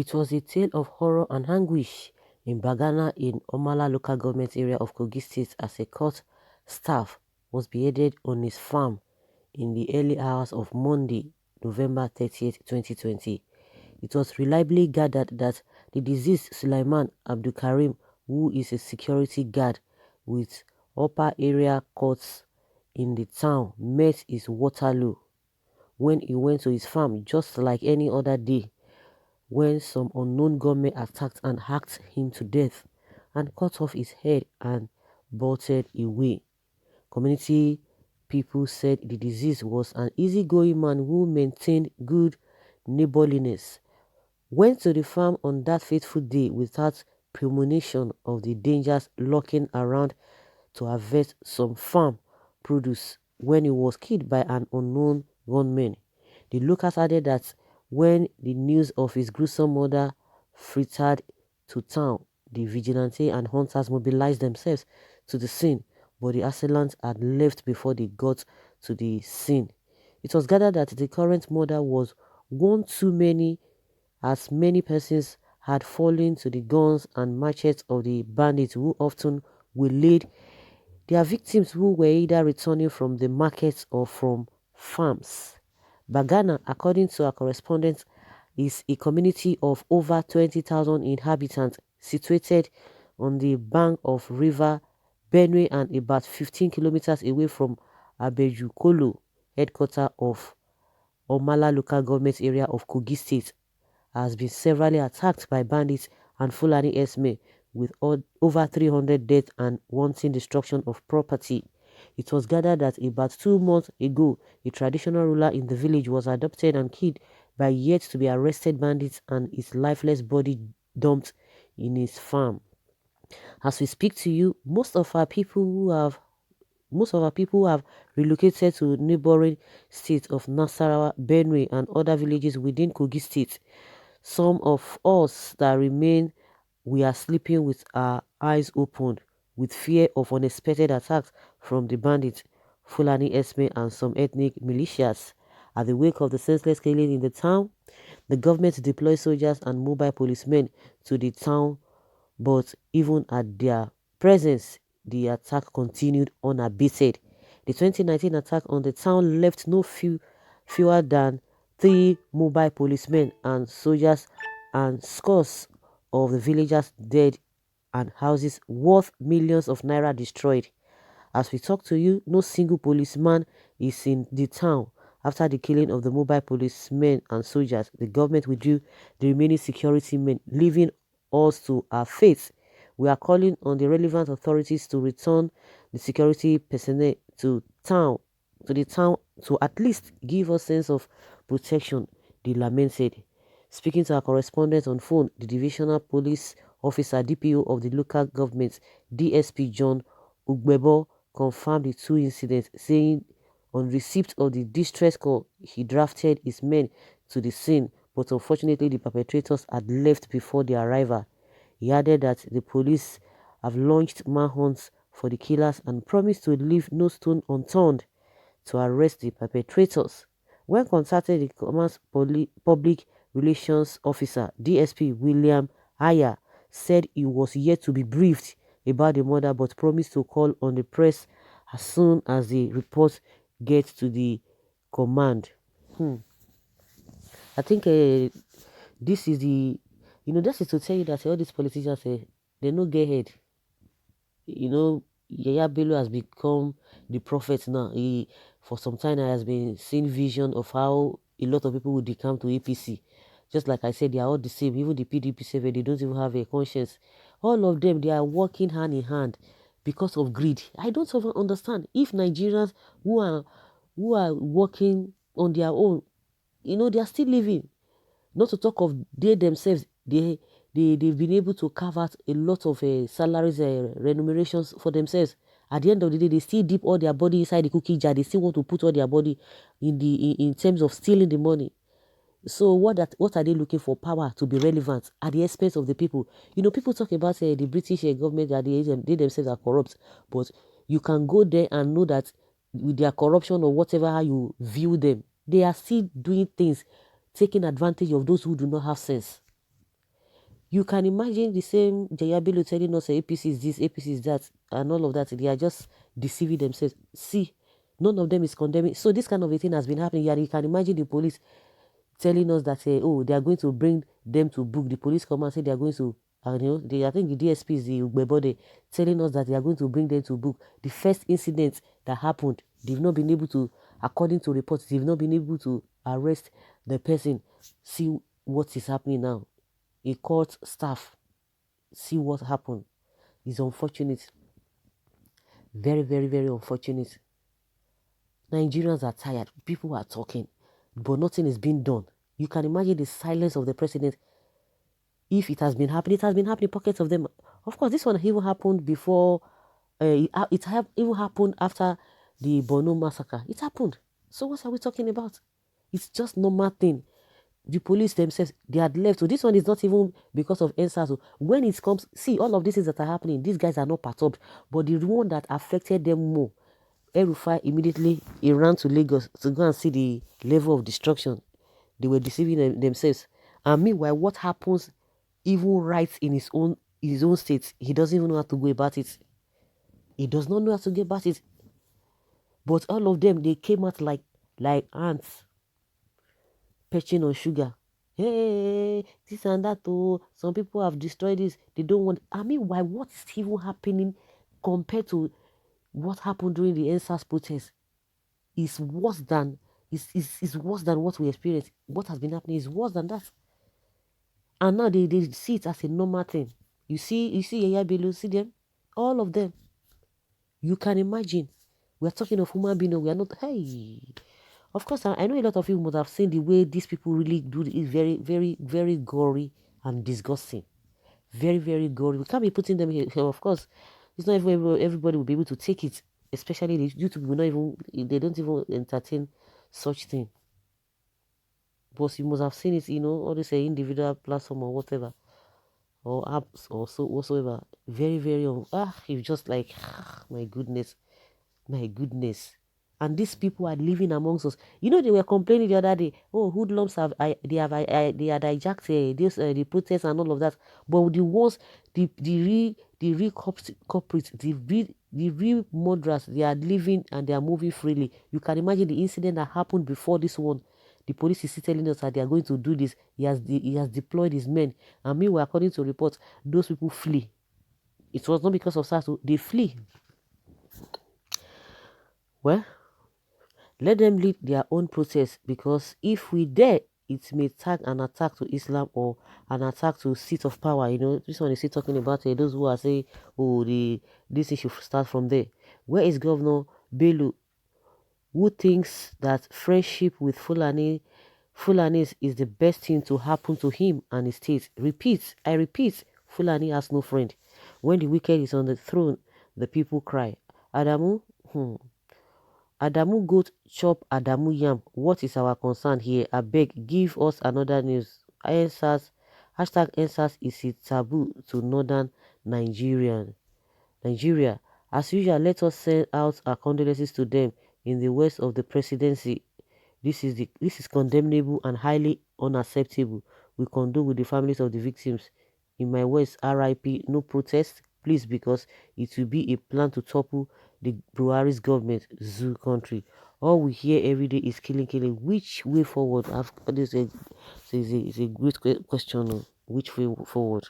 It was a tale of horror and anguish in Bagana in Omala local government area of Kogi State as a court staff was beheaded on his farm in the early hours of Monday, November 30th, 2020. It was reliably gathered that the deceased Sulaiman Abdulkarim, who is a security guard with upper area courts in the town, met his Waterloo when he went to his farm just like any other day, when some unknown gunmen attacked and hacked him to death and cut off his head and bolted away. Community people said the deceased was an easygoing man who maintained good neighborliness, went to the farm on that fateful day without premonition of the dangers lurking around to harvest some farm produce when he was killed by an unknown gunman. The locals added that when the news of his gruesome murder filtered to town, the vigilante and hunters mobilized themselves to the scene, but the assailants had left before they got to the scene. It was gathered that the current murder was one too many, as many persons had fallen to the guns and machetes of the bandits who often waylaid their victims who were either returning from the markets or from farms. Bagana, according to our correspondent, is a community of over 20,000 inhabitants situated on the bank of River Benue and about 15 kilometers away from Abejukolo, headquarters of Omala local government area of Kogi State, has been severely attacked by bandits and Fulani herdsmen with over 300 deaths and wanton destruction of property. It was gathered that about 2 months ago, a traditional ruler in the village was abducted and killed by yet to be arrested bandits and his lifeless body dumped in his farm. As we speak to you, most of our people who have relocated to neighboring states of Nasarawa, Benue, and other villages within Kogi State. Some of us that remain, we are sleeping with our eyes open, with fear of unexpected attacks from the bandits, Fulani herdsmen, and some ethnic militias. At the wake of the senseless killing in the town, the government deployed soldiers and mobile policemen to the town, but even at their presence, the attack continued unabated. The 2019 attack on the town left no fewer than 3 mobile policemen and soldiers and scores of the villagers dead and houses worth millions of naira destroyed. As we talk to you, no single policeman is in the town. After the killing of the mobile policemen and soldiers, the government withdrew the remaining security men, leaving us to our fate. We are calling on the relevant authorities to return the security personnel to the town to at least give us sense of protection, they lamented. Speaking to our correspondent on phone, the divisional police officer DPO of the local government, DSP John Ugbebo, confirmed the 2 incidents, saying on receipt of the distress call, he drafted his men to the scene, but unfortunately the perpetrators had left before their arrival. He added that the police have launched manhunts for the killers and promised to leave no stone unturned to arrest the perpetrators. When contacted, the Commerce Public Relations Officer, DSP William Aya, said he was yet to be briefed about the murder but promised to call on the press as soon as the report gets to the command. I think this is the, this is to tell you that all these politicians, they no get head. Yaya Bello has become the prophet now. He, for some time, has been seeing vision of how a lot of people will decamp to APC. Just like I said, they are all the same. Even the PDP say they don't even have a conscience. All of them, they are working hand in hand because of greed. I don't even understand. If Nigerians who are working on their own, they are still living. Not to talk of they themselves, they've been able to carve out a lot of salaries, remunerations for themselves. At the end of the day, they still dip all their body inside the cookie jar. They still want to put all their body in terms of stealing the money. So what are they looking for? Power to be relevant at the expense of the people. People talk about the British government that they themselves are corrupt, but you can go there and know that with their corruption or whatever how you view them, they are still doing things, taking advantage of those who do not have sense. You can imagine the same Jayabelo telling us APC is this, APC is that, and all of that. They are just deceiving themselves. See, none of them is condemning. So this kind of a thing has been happening. And you can imagine the police telling us that, oh, they are going to bring them to book. The police come and say they are going to, and I think the DSP is the Ugbebode telling us that they are going to bring them to book. The first incident that happened, they've not been able to, according to reports, they've not been able to arrest the person. See what is happening now. A court staff, see what happened. It's unfortunate. Very, very, very unfortunate. Nigerians are tired. People are talking, but nothing is being done. You can imagine the silence of the president. If it has been happening, it has been happening, pockets of them. Of course, this one even happened before, even happened after the Borno massacre. It happened. So what are we talking about? It's just normal thing. The police themselves, they had left. So this one is not even because of NSAS. When it comes, see, all of these things that are happening, these guys are not perturbed. But the one that affected them more, El-Rufai immediately he ran to Lagos to go and see the level of destruction. They were deceiving themselves. And meanwhile, what happens even right in his own state, he doesn't even know how to go about it. He does not know how to go about it. But all of them, they came out like ants perching on sugar. Hey, this and that. Oh, some people have destroyed this. They don't want. I mean, why? What is even happening compared to what happened during the NSAS protest? Is worse than is worse than what we experienced. What has been happening is worse than that. And now they see it as a normal thing. You see Yaya Bello, see them, all of them. You can imagine. We are talking of human being. We are not. Hey, of course, I know a lot of you must have seen the way these people really do it. Is very, very, very gory and disgusting. Very, very gory. We can't be putting them here. Of course, it's not everybody will be able to take it. Especially the YouTube will not even. They don't even entertain such thing. But you must have seen it. All this individual platform or whatever, or apps or so whatsoever. Very, very you just like my goodness. My goodness. And these people are living amongst us. They were complaining the other day. Oh, hoodlums they had hijacked the protests and all of that. But the ones, the real culprits, the real murderers, they are living and they are moving freely. You can imagine the incident that happened before this one. The police is still telling us that they are going to do this. He has deployed his men. And meanwhile, according to reports, those people flee. It was not because of SARS. They flee. Well, let them lead their own process, because if we dare, it may tag an attack to Islam or an attack to seat of power. This one is still talking about those who are saying, oh, this issue should start from there. Where is Governor Bello, who thinks that friendship with Fulanis is the best thing to happen to him and his state? I repeat, Fulani has no friend. When the wicked is on the throne, the people cry. Adamu, Adamu goat chop Adamu yam. What is our concern here? Abeg, give us another news. Answers. Hashtag answers is a taboo to northern Nigeria. As usual, let us send out our condolences to them in the west of the presidency. This is condemnable and highly unacceptable. We condole with the families of the victims. In my words, RIP, no protest, please, because it will be a plan to topple the Buhari's government, zoo country. All we hear every day is killing. Which way forward? This is a great question. Which way forward?